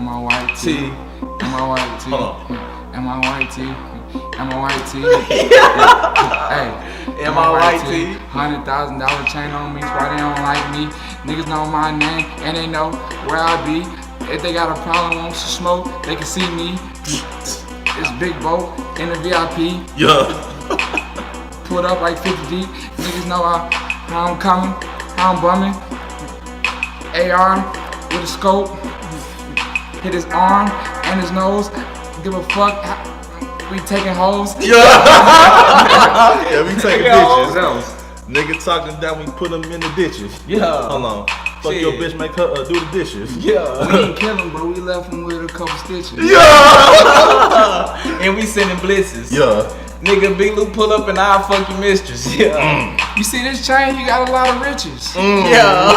Am I white tee? Am I white tee? Am I white tee? Am I white tee? Hey, am I white tee? $100,000 chain on me, that's why they don't like me. Niggas know my name and they know where I be. If they got a problem, want some smoke, they can see me. It's Big Bo in the VIP. Yeah. Put up like 50 deep. Niggas know how I'm coming, how I'm bumming. AR with a scope. Hit his arm and his nose. Give a fuck. We taking hoes. Yeah. Yeah, we taking ditches. Nigga talking down, we put them in the ditches. Yeah. Hold on. Fuck your bitch, make her do the dishes. Yeah. We ain't kill him, but we left him with a couple stitches. Yeah. And we sending blitzes. Yeah. Nigga, Big Lou pull up and I'll fuck your mistress. Yeah. You see this chain? You got a lot of riches. Yeah.